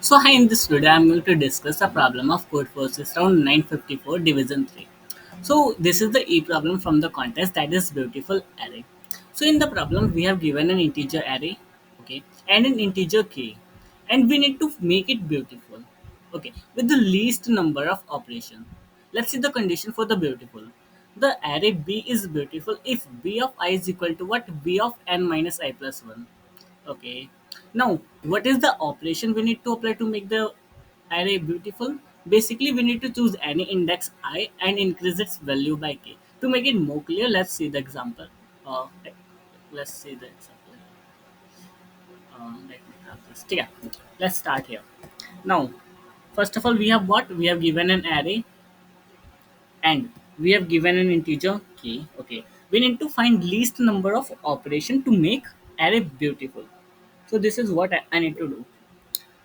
So hi, in this video, I'm going to discuss the problem of code forces round 954 division 3. So this is the E problem from the contest, that is beautiful array. So in the problem, we have given an integer array, okay, and an integer k, and we need to make it beautiful, okay, with the least number of operations. Let's see the condition for the beautiful. The array B is beautiful if B of I is equal to what? B of n minus I plus 1. Okay. Now, what is the operation we need to apply to make the array beautiful? Basically, we need to choose any index I and increase its value by k. To make it more clear, let's see the example. Let's see the example. Let me have this. Yeah. Let's start here. Now, first of all, we have what? We have given an array and we have given an integer k. Okay. We need to find least number of operation to make array beautiful. So this is what I need to do.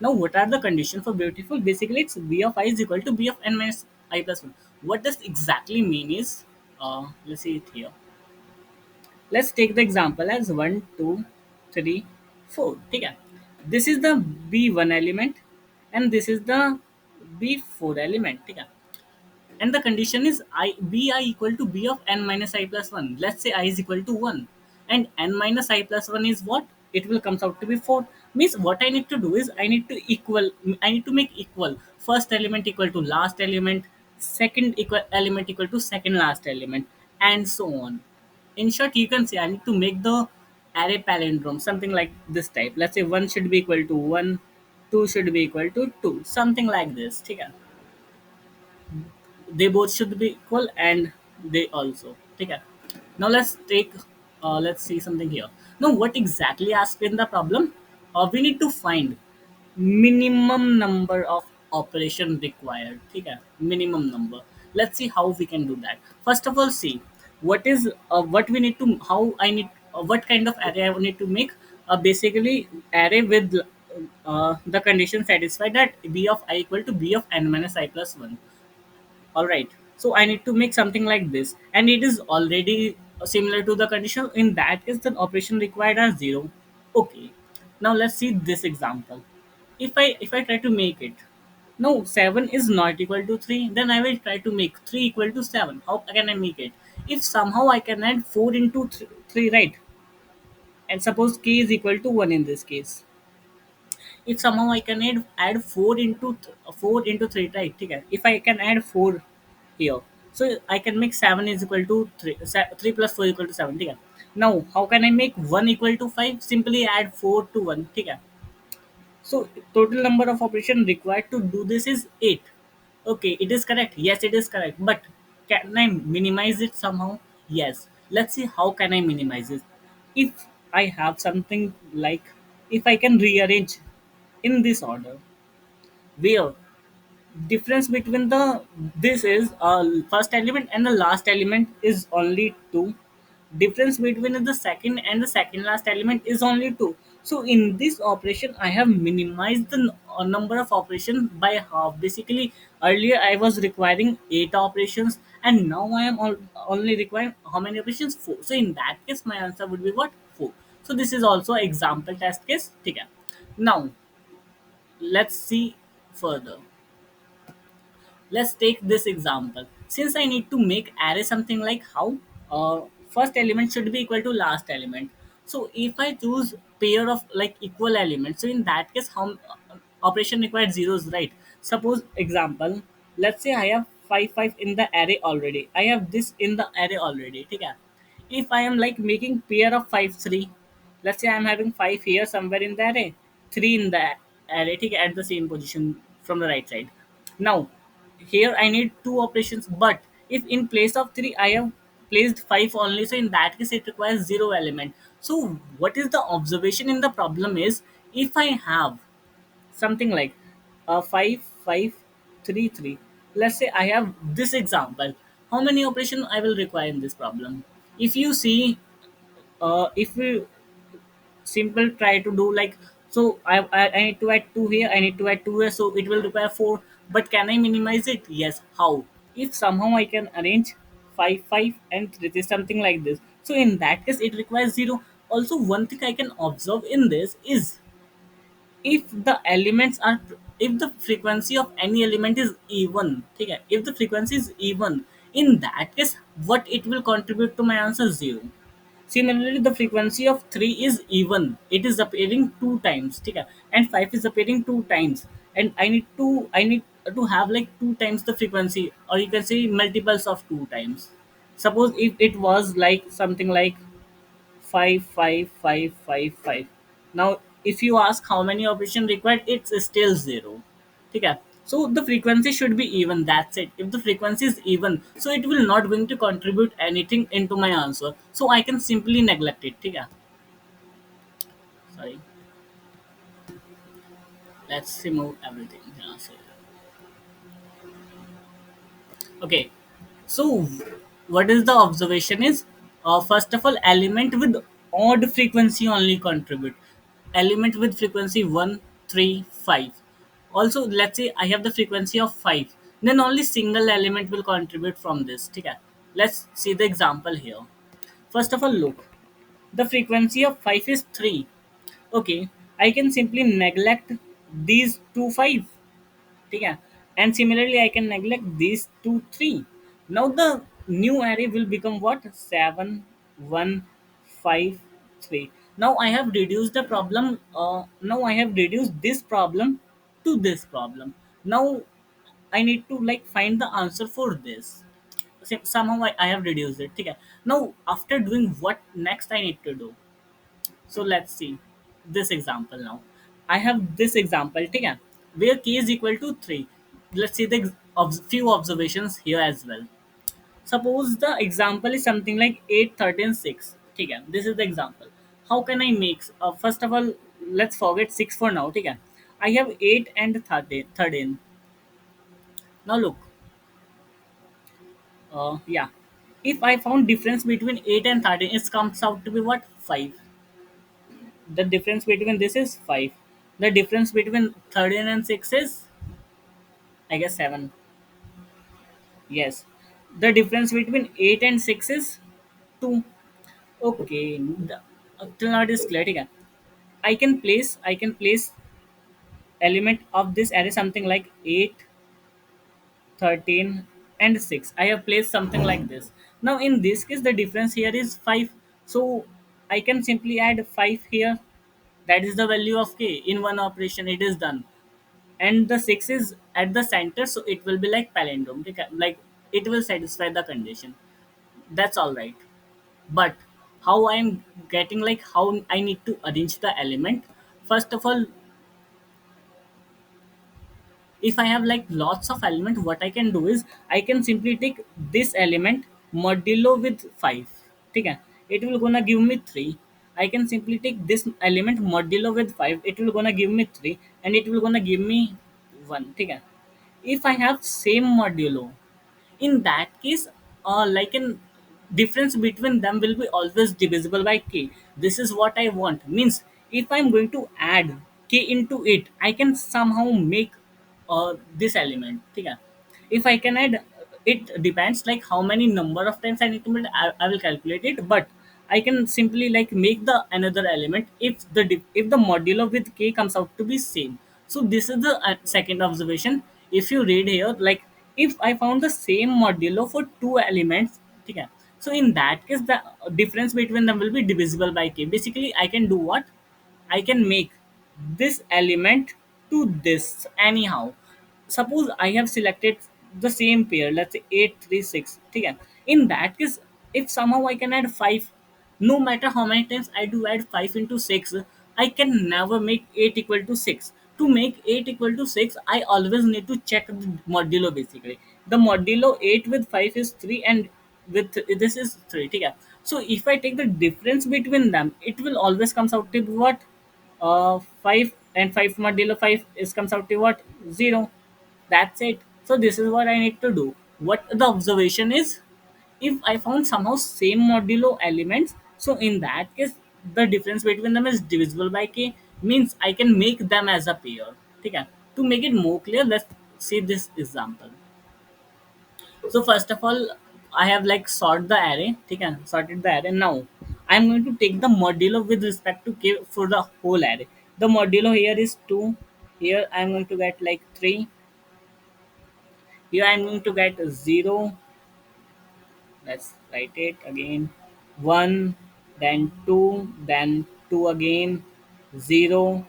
Now, what are the conditions for beautiful? Basically, it's b of I is equal to b of n minus I plus 1. What does exactly mean is, let's see it here. Let's take the example as 1, 2, 3, 4. Okay. This is the b1 element and this is the b4 element. Okay. And the condition is bi equal to b of n minus I plus 1. Let's say I is equal to 1. And n minus I plus 1 is what? It will comes out to be 4. Means what I need to do is I need to make equal first element equal to last element, second equal element equal to second last element, and so on. In short, you can say I need to make the array palindrome, something like this type. Let's say 1 should be equal to 1, 2 should be equal to 2, something like this. Okay? They both should be equal and they also okay. Now let's see something here. Now what exactly asked in the problem? We need to find minimum number of operation required. Okay, minimum number. Let's see how we can do that. First of all, see what we need to how I need what kind of array I need to make. Basically array with the condition satisfied that b of I equal to b of n minus I plus 1. All right, so I need to make something like this and it is already similar to the condition. In that case the operation required are 0. Okay, now let's see this example. If I try to make it, no, 7 is not equal to 3, then I will try to make 3 equal to 7. How can I make it? If somehow I can add 4 into 3, right? And suppose k is equal to 1 in this case. If somehow I can add 4 into 3, right? Okay. If I can add 4 here, so I can make 7 is equal to 3. 3 plus 4 equal to 7. Okay. Now how can I make 1 equal to 5? Simply add 4 to 1. Okay. So total number of operation required to do this is 8. Okay, it is correct. Yes, it is correct. But can I minimize it somehow? Yes. Let's see how can I minimize it. If I have something like, if I can rearrange in this order, where difference between the this is first element and the last element is only 2. Difference between the second and the second last element is only 2. So in this operation I have minimized the number of operations by half. Basically earlier I was requiring 8 operations and now I am only requiring how many operations? 4. So in that case my answer would be what? 4. So this is also example test case. Okay. Now let's see further. Let's take this example. Since I need to make array something like how first element should be equal to last element. So if I choose pair of like equal elements, so in that case, how operation required zeros, right? Suppose example, let's say I have 5 in the array already. I have this in the array already. Okay? If I am like making pair of 5 3, let's say I am having 5 here somewhere in the array, 3 in the array, okay, at the same position from the right side. Now here I need two operations, but if in place of 3 I have placed 5 only, so in that case it requires 0 element. So what is the observation in the problem is, if I have something like 5 5 3 3, let's say I have this example, how many operation I will require in this problem? If you see, if we simple try to do like, so I need to add 2 here, I need to add 2 here, so it will require 4. But can I minimize it? Yes. How? If somehow I can arrange 5 5 and 3 3, something like this, so in that case it requires 0. Also one thing I can observe in this is, if the elements are if the frequency of any element is even, ठीक है, if the frequency is even, in that case what it will contribute to my answer? Zero. Similarly, the frequency of 3 is even. It is appearing two times, ठीक है, and 5 is appearing two times, and I need to have like two times the frequency, or you can say multiples of two times. Suppose if it was like something like 5 5 5 5 5. Now, if you ask how many operation required, it's still zero. Okay. So the frequency should be even. That's it. If the frequency is even, so it will not going to contribute anything into my answer. So I can simply neglect it. Okay. Sorry. Let's remove everything. Yeah, so okay, so what is the observation is, first of all, element with odd frequency only contribute. Element with frequency 1, 3, 5. Also, let's say I have the frequency of 5, then only single element will contribute from this. Okay, let's see the example here. First of all, look, the frequency of 5 is 3. Okay, I can simply neglect these two 5. ठीक है, and similarly I can neglect these two 3. Now the new array will become what? 7 1 5 3. Now I have reduced the problem, now I have reduced this problem to this problem. Now I need to like find the answer for this. Somehow I have reduced it, okay. Now after doing what next I need to do? So let's see this example now. I have this example, okay, where k is equal to 3. Let's see the few observations here as well. Suppose the example is something like 8, 13, 6. Okay, this is the example. How can I make? First of all, let's forget 6 for now. Okay, I have 8 and 13. 13. Now look, yeah. If I found difference between 8 and 13, it comes out to be what? 5. The difference between this is 5. The difference between 13 and 6 is, I guess, 7. Yes. The difference between 8 and 6 is 2. Okay. Till now it is clear. Okay. I can place element of this array something like 8, 13, and 6. I have placed something like this. Now in this case the difference here is 5. So I can simply add 5 here. That is the value of k. In one operation it is done. And the 6 is at the center, so it will be like palindrome, okay? Like it will satisfy the condition. That's all right. But how I'm getting, like how I need to arrange the element? First of all, if I have like lots of element, what I can do is I can simply take this element modulo with 5. Okay, it will gonna give me 3. I can simply take this element modulo with 5, it will gonna give me 3, and it will gonna give me 1. Okay, if I have same modulo, in that case, like an difference between them will be always divisible by k. This is what I want. Means if I'm going to add k into it, I can somehow make this element. Okay? If I can add, it depends like how many number of times I need to make. I will calculate it, but I can simply like make the another element if if the modulo with k comes out to be same. So this is the second observation. If you read here, like if I found the same modulo for two elements, okay, so in that case the difference between them will be divisible by k. Basically, I can do what? I can make this element to this anyhow. Suppose I have selected the same pair, let's say 8 3 6. Okay. In that case, if somehow I can add 5, no matter how many times I do add 5 into 6, I can never make 8 equal to 6. To make 8 equal to 6, I always need to check the modulo basically. The modulo 8 with 5 is 3, and with this is 3. Okay. So if I take the difference between them, it will always comes out to be what? 5, and 5 modulo 5 is comes out to what? 0. That's it. So this is what I need to do. What the observation is, if I found somehow same modulo elements, so in that case the difference between them is divisible by k, means I can make them as a pair. Okay. To make it more clear, let's see this example. So first of all, I have like sorted the array. Now I'm going to take the modulo with respect to k for the whole array. The modulo here is 2, Here I'm going to get like 3. Here I'm going to get 0. Let's write it again. 1, then 2, then 2 again, 0,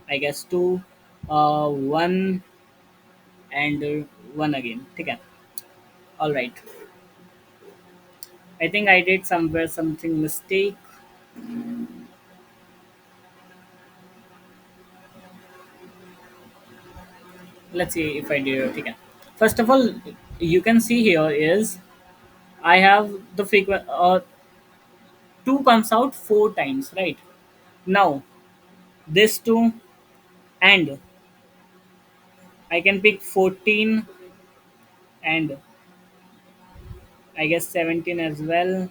I guess 2, 1, and 1 again. Okay. All right. I think I did somewhere something mistake. Let's see if I did it. Okay. First of all, you can see here is I have the frequent 2 comes out 4 times, right? Now this 2, and I can pick 14 and I guess 17 as well,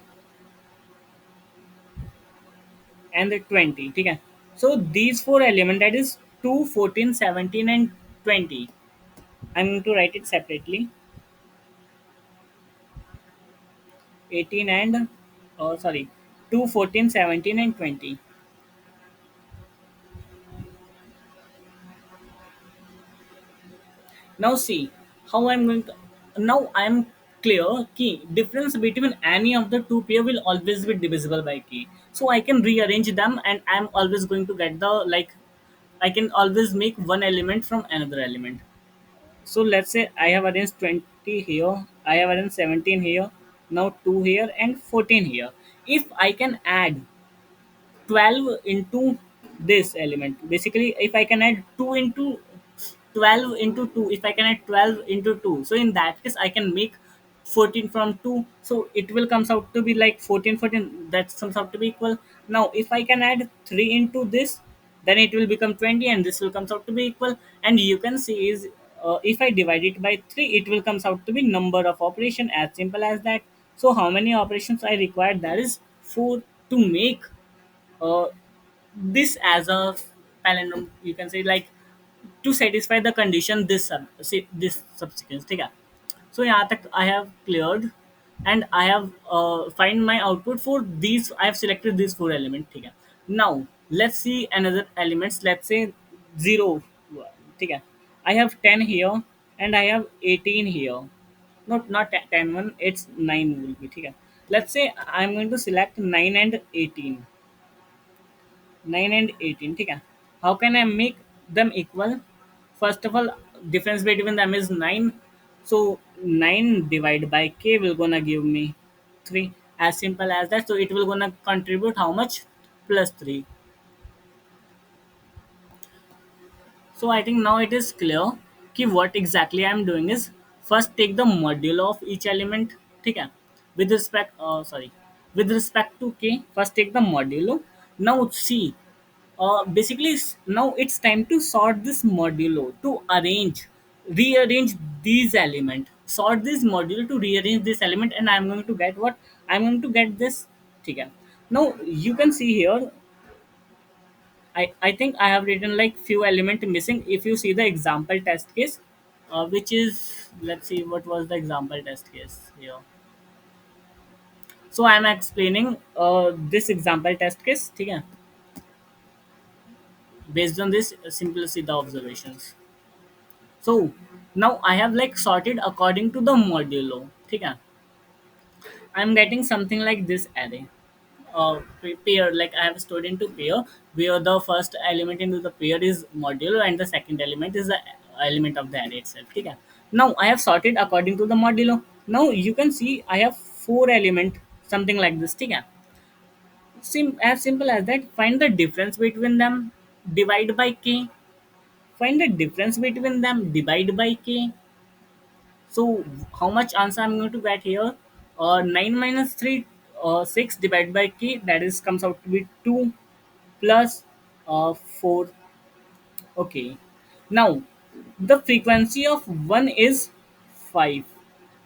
and the 20. Okay. So these 4 elements, that is 2, 14, 17, and 20. I'm going to write it separately. 18 and sorry, 2, 14, 17, and 20. Now see how I'm going to. Now I'm clear key difference between any of the two pair will always be divisible by key. So I can rearrange them, and I'm always going to get the like. I can always make one element from another element. So let's say I have arranged 20 here, I have arranged 17 here, now 2 here and 14 here. If I can add 12 into this element, basically if I can add 2 into 12 into 2, if I can add 12 into 2, so in that case I can make 14 from 2, so it will comes out to be like 14, 14. That comes out to be equal. Now if I can add 3 into this, then it will become 20, and this will comes out to be equal. And you can see is if I divide it by 3, it will comes out to be number of operation, as simple as that. So how many operations I require? That is 4 to make uh, this as a palindrome, you can say, like to satisfy the condition this this subsequence. ठीक है. So यहाँ तक I have cleared, and I have find my output for these. I have selected these 4 elements. ठीक है. Now let's see another elements. Let's say 0. ठीक है. I have 10 here, and I have 18 here. Not 10 one, it's 9 will be. ठीक है. Let's say I'm going to select 9 and 18. 9 and 18. ठीक है. How can I make them equal? First of all, difference between them is 9. So 9 divided by k will gonna give me 3. As simple as that. So it will gonna contribute how much? Plus 3. So I think now it is clear कि what exactly I am doing is first take the modulo of each element. ठीक है. With respect sorry, with respect to k, first take the modulo. Now see, basically now it's time to sort this modulo, to rearrange these element, sort this modulo to rearrange this element, and I'm going to get what? I'm going to get this. ठीक है. Now you can see here, I think I have written like few element missing. If you see the example test case, which is, let's see what was the example test case here. So I am explaining this example test case. ठीक है. Based on this, simply see the observations. So now I have like sorted according to the modulo. ठीक है. I'm getting something like this array. Pair, like I have stored into pair, where the first element into the pair is modulo and the second element is the element of the array itself. Okay. Now I have sorted according to the modulo. Now you can see I have 4 element, something like this. Okay. As simple as that. Find the difference between them, divide by k. Find the difference between them, divide by k. So how much answer I'm going to get here? 9 minus 3, 6 divided by k, that is comes out to be 2 plus 4. Okay. Now the frequency of 1 is 5.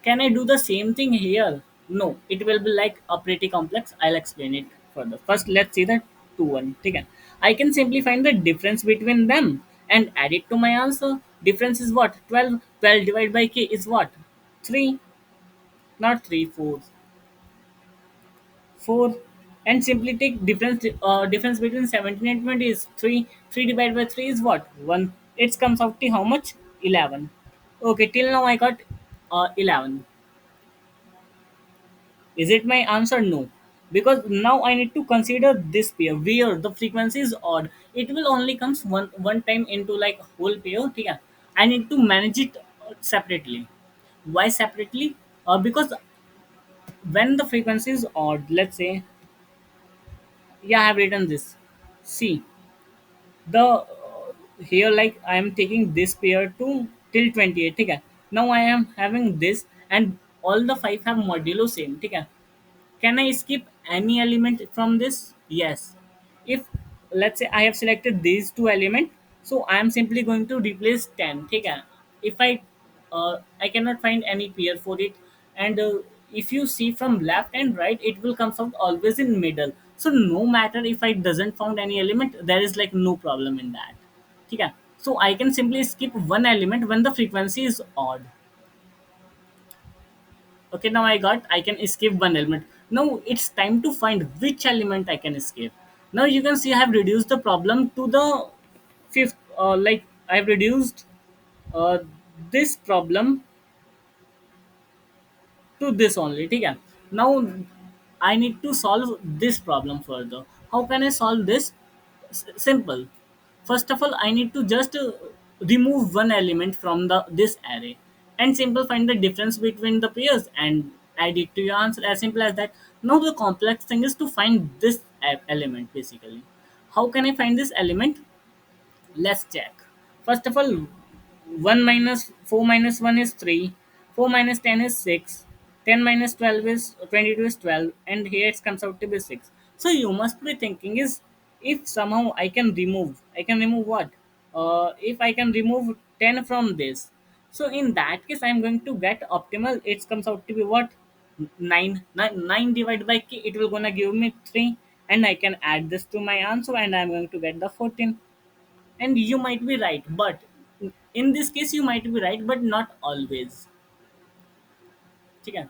Can I do the same thing here? No, it will be like a pretty complex. I'll explain it further. First, let's see the 2 1. Okay. I can simply find the difference between them and add it to my answer. Difference is what? 12. 12 divided by k is what? 3, not 3, 4. 4. And simply take difference between 17 and 20 is 3. 3 divided by 3 is what? 1. it comes out to how much? 11. Okay, till now I got 11. Is it my answer? No. Because now I need to consider this pair where the frequency is odd. It will only comes one time into like whole pair. Okay? I need to manage it separately. Why separately? Because when the frequency is odd, let's say, yeah, I have written this. See, the here like I am taking this pair to till 28. Okay? Now I am having this and all the five have modulo same. Okay? Can I skip any element from this? Yes. If let's say I have selected these two elements, so I am simply going to replace 10. Okay? If I cannot find any pair for it, and if you see from left and right, it will comes out always in middle. So no matter if I doesn't found any element, there is like no problem in that. Okay? So I can simply skip one element when the frequency is odd. Okay, now I can escape one element. Now it's time to find which element I can escape. Now you can see I have reduced the problem to the fifth, like I have reduced uh, this problem to this only. Okay? Now I need to solve this problem further. How can I solve this? Simple. First of all, I need to just remove one element from the this array and simple find the difference between the pairs and add it to your answer. As simple as that. Now the complex thing is to find this element basically. How can I find this element? Let's check. First of all, 1 minus 4 minus 1 is 3, 4 minus 10 is 6, 10 minus 12 is 22 is 12, and here it comes out to be 6. So you must be thinking is if somehow I can remove what? If I can remove 10 from this. So in that case, I'm going to get optimal. It comes out to be what? 9 divided by k, it will gonna give me 3, and I can add this to my answer and I'm going to get the 14. And you might be right, but in this case you might be right but not always. Okay?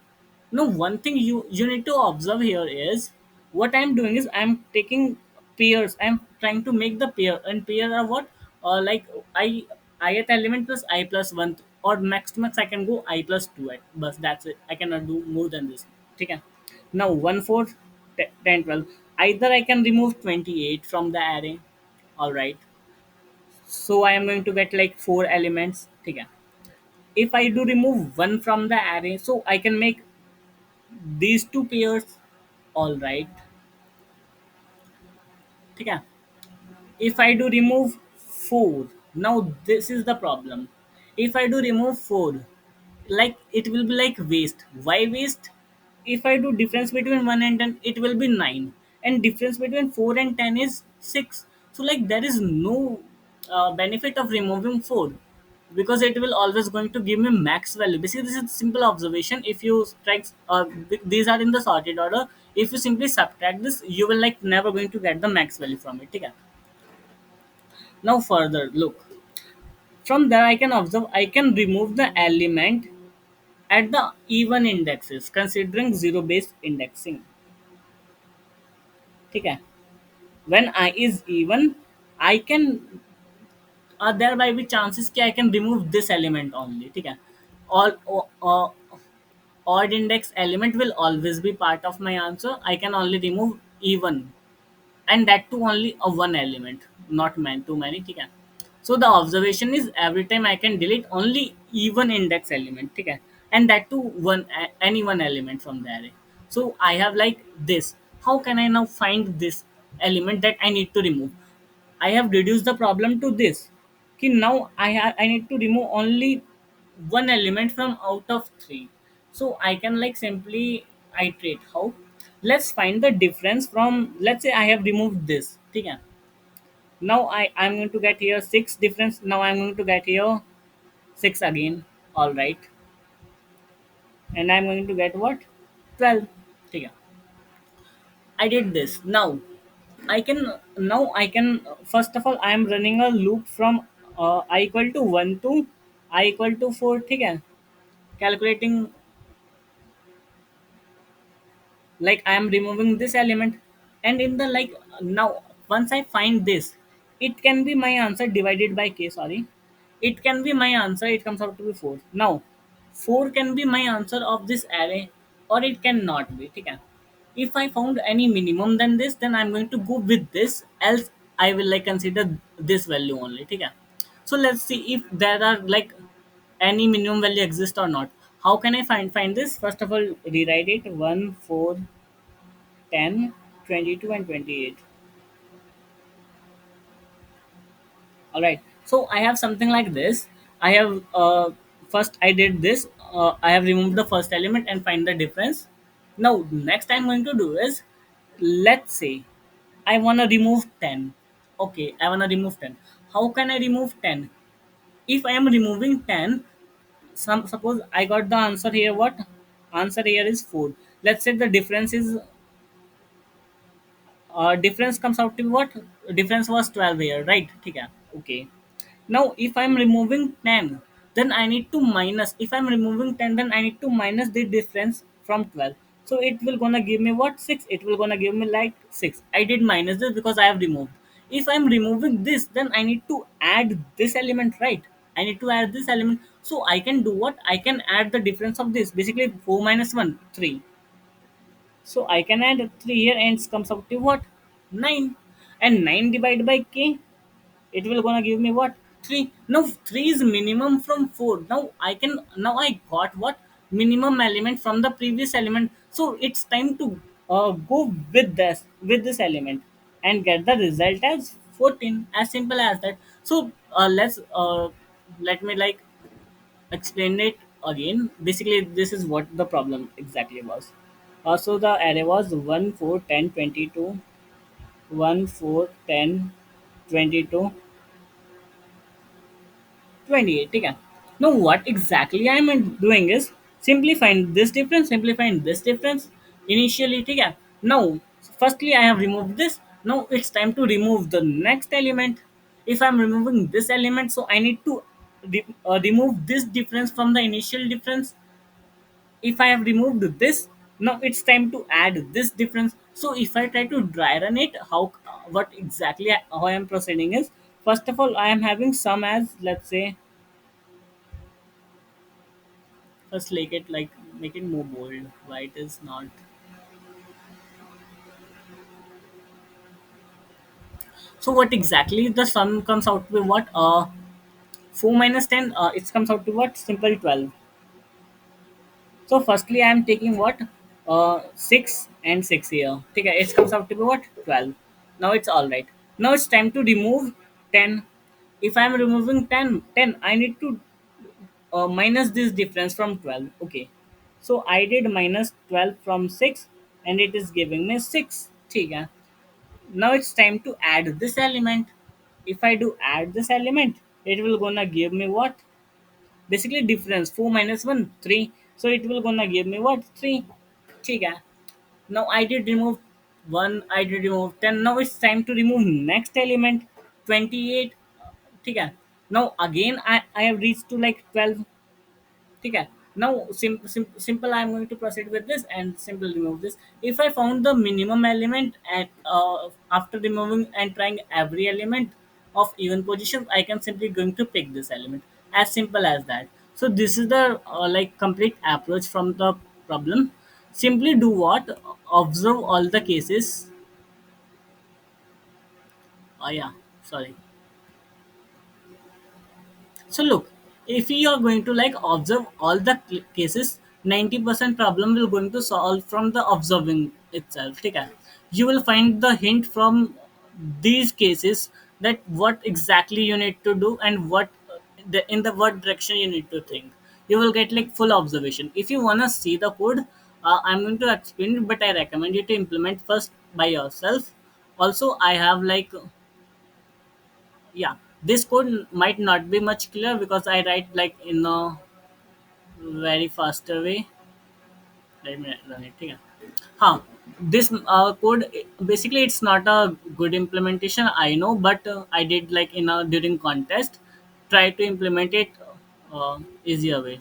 No, one thing you need to observe here is what I'm doing is I'm taking pairs. I'm trying to make the pair, and pair are what? Like ith element plus I plus 1, or max to max I can go I plus 2 at, but that's it. I cannot do more than this. Okay? Now 1 4 10 12, either I can remove 28 from the array. All right, so I am going to get like four elements. Okay? If I do remove one from the array, so I can make these two pairs. All right. Okay? If I do remove 4, now this is the problem. If I do remove 4, like it will be like waste. Why waste? If I do difference between 1 and 10, it will be 9, and difference between 4 and 10 is 6. So like there is no benefit of removing 4, because it will always going to give me max value. Basically this is simple observation. If you strike these are in the sorted order, if you simply subtract this, you will like never going to get the max value from it. Okay? Now further look. From there I can observe I can remove the element at the even indexes considering zero based indexing. Okay? When I is even, I can there might be chances कि I can remove this element only. Okay? All odd index element will always be part of my answer. I can only remove even, and that too only a one element, not man too many. ठीक है? So the observation is every time I can delete only even index element. ठीक है? And that too any one element from the array. So I have like this. How can I now find this element that I need to remove? I have reduced the problem to this. कि now I need to remove only one element from out of three. So I can like simply iterate. How? Let's find the difference from, let's say I have removed this. Okay? Now I'm going to get here 6 difference. Now I'm going to get here 6 again. All right, and I'm going to get what? 12. Okay? I did this. Now I can first of all I am running a loop from I equal to 1 to I equal to 4. Okay? Calculating, like I am removing this element, and in the like now once I find this, it can be my answer divided by k. Sorry, it can be my answer, it comes out to be 4. Now 4 can be my answer of this array or it cannot be, okay? If I found any minimum than this, then I'm going to go with this, else I will like consider this value only, okay? So let's see if there are like any minimum value exist or not. How can I find this? First of all, rewrite it: 1, 4, 10, 22, and 28. All right, so I have something like this. I have first I did this. I have removed the first element and find the difference. Now next I'm going to do is, let's say I want to remove 10. Okay, I want to remove 10. How can I remove 10? If I am removing 10, suppose I got the answer here. What answer here is 4. Let's say the difference is difference comes out to what? Difference was 12 here, right? Okay. Okay. Now, if I'm removing 10, then I need to minus. If I'm removing 10, then I need to minus the difference from 12. So it will gonna give me what? 6. It will gonna give me like 6. I did minus this because I have removed. If I'm removing this, then I need to add this element, right? I need to add this element. So I can do what? I can add the difference of this. Basically, 4 minus 1, 3. So I can add 3 here and it comes out to what? 9. And 9 divided by k, it will gonna give me what? 3. Now 3 is minimum from 4. Now I got what? Minimum element from the previous element. So it's time to go with this element and get the result as 14. As simple as that. So let me like explain it again. Basically, this is what the problem exactly was. So the array was 1, 4, 10, 22, 1, 4, 10, 22, 28. Okay. Now what exactly I am doing is simply find this difference initially. Okay. Now firstly I have removed this. Now it's time to remove the next element. If I'm removing this element, so I need to remove this difference from the initial difference. If I have removed this, now it's time to add this difference. So if I try to dry run it, how I am proceeding is, first of all I am having sum as, let's say, first make it more bold. Why it is not? So what exactly the sum comes out to be what? 4 minus 10, it comes out to what? Simple 12. So firstly, I am taking what? 6 and 6 here. Okay, it comes out to be what? 12. Now it's alright. Now it's time to remove 10. If I am removing 10, I need to minus this difference from 12. Okay. So I did minus 12 from 6 and it is giving me 6. Okay. Now it's time to add this element. If I do add this element, it will gonna give me what? Basically difference 4 minus 1, 3. So it will gonna give me what? 3. ठीक है. Now I did remove 1, I did remove 10. Now it's time to remove next element 28. ठीक है. Now again I have reached to like 12. ठीक है. Now simple I am going to proceed with this and simple remove this. If I found the minimum element at after removing and trying every element of even position, I can simply going to pick this element. As simple as that. So this is the like complete approach from the problem. Simply do what? Observe all the cases. Oh yeah, sorry. So look, if you are going to like observe all the cases, 90% problem will going to solve from the observing itself. Okay? You will find the hint from these cases that what exactly you need to do and in the what direction you need to think. You will get like full observation. If you wanna see the code, I'm going to explain it, but I recommend you to implement first by yourself. Also, I have like, yeah, this code might not be much clear because I write like in a very faster way. Let me run it. ठीक है. हाँ, this code basically it's not a good implementation, I know, but I did like in a during contest try to implement it easier way.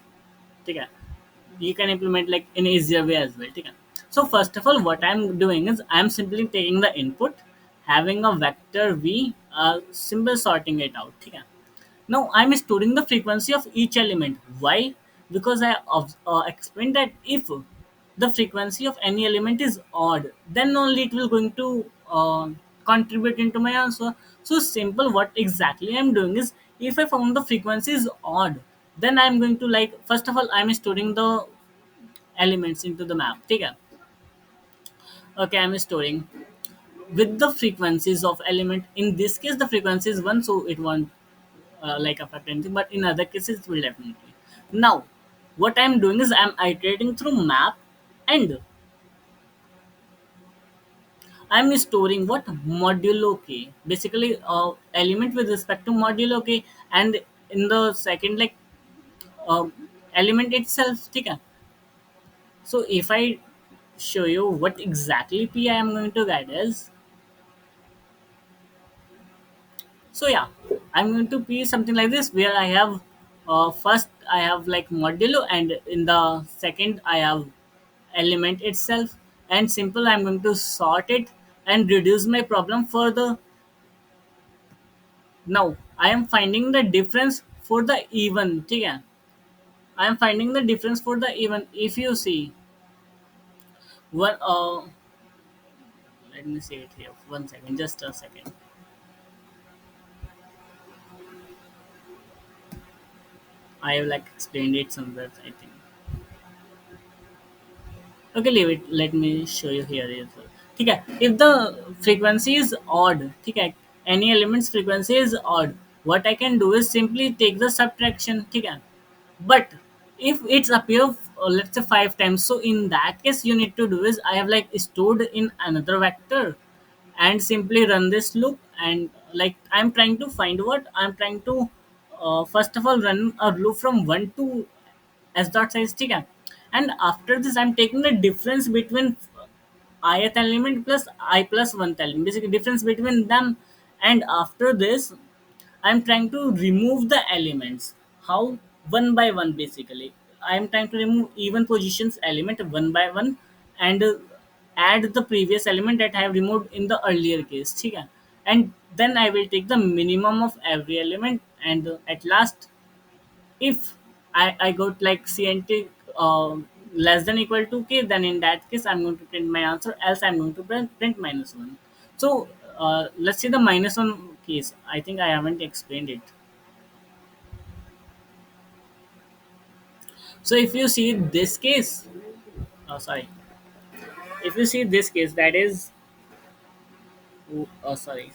ठीक है. You can implement like in easier way as well. ठीक है. So first of all, what I'm doing is I'm simply taking the input, having a vector v, symbol sorting it out. ठीक है. Now I'm storing the frequency of each element. Why? Because I explained that if the frequency of any element is odd, then only it will going to contribute into my answer. So simple. What exactly I'm doing is, if I found the frequency is odd, then I'm going to, like, first of all I'm storing the elements into the map. Okay, okay, I'm storing with the frequencies of element. In this case the frequency is 1, so it won't like affect anything, but in other cases it will definitely. Now what I'm doing is I'm iterating through map, and I'm storing what modulo k, basically element with respect to modulo k, and in the second, like, uh, element itself. Okay, so if I show you what exactly p I am going to guide is, so yeah, I'm going to be something like this, where I have first I have like modulo, and in the second I have element itself, and simple I'm going to sort it and reduce my problem further. Now I am finding the difference for the even. Okay, I am finding the difference for the even. If you see one, let me see it here. 1 second, just a second. I have like explained it somewhere, I think. Okay, leave it. Let me show you here as well. Okay, if the frequency is odd, okay, any element's frequency is odd, what I can do is simply take the subtraction. Okay, but if it's appear let's say 5 times, so in that case you need to do is, I have like stored in another vector and simply run this loop, and like I'm trying to find what I'm trying to first of all run a loop from 1 to s dot size. Okay, and after this I'm taking the difference between ith element plus I plus 1th element, basically difference between them, and after this I'm trying to remove the elements. How? One by one, basically. I'm trying to remove even positions element one by one, and add the previous element that I have removed in the earlier case. Okay? And then I will take the minimum of every element, and at last, if I got like CNT less than equal to k, then in that case I'm going to print my answer, else I'm going to print -1. So let's see the -1 case. I think I haven't explained it. So if you see this case, sorry, if you see this case, that is, oh, sorry.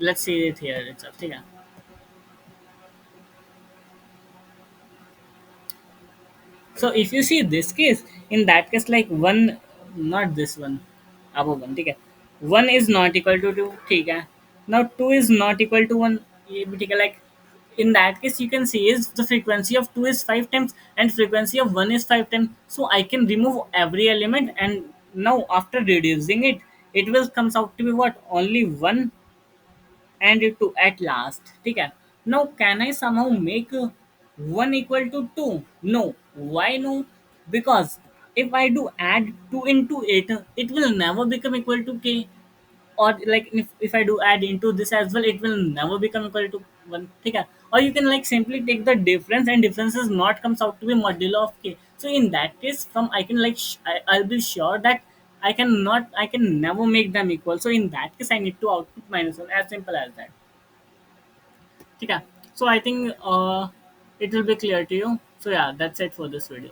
Let's see it here itself. Okay. So if you see this case, in that case, like one, not this one, above one, okay. One is not equal to two, okay. Now two is not equal to one, ये भी ठीक है, like in that case you can see is the frequency of two is 5 times and frequency of one is 5 times. So I can remove every element, and now after reducing it, it will comes out to be what, only one and it to at last. ठीक है. Now can I somehow make 1 equal to 2? No. Why no? Because if I do add 2 into it, it will never become equal to k. Or like if I do add into this as well, it will never become equal to 1. ठीक है. Or you can like simply take the difference, and difference is not comes out to be modulo of k. So in that case, from I can like I'll be sure that I can never make them equal. So in that case I need to output -1, as simple as that. Okay. So I think it will be clear to you. So yeah, that's it for this video.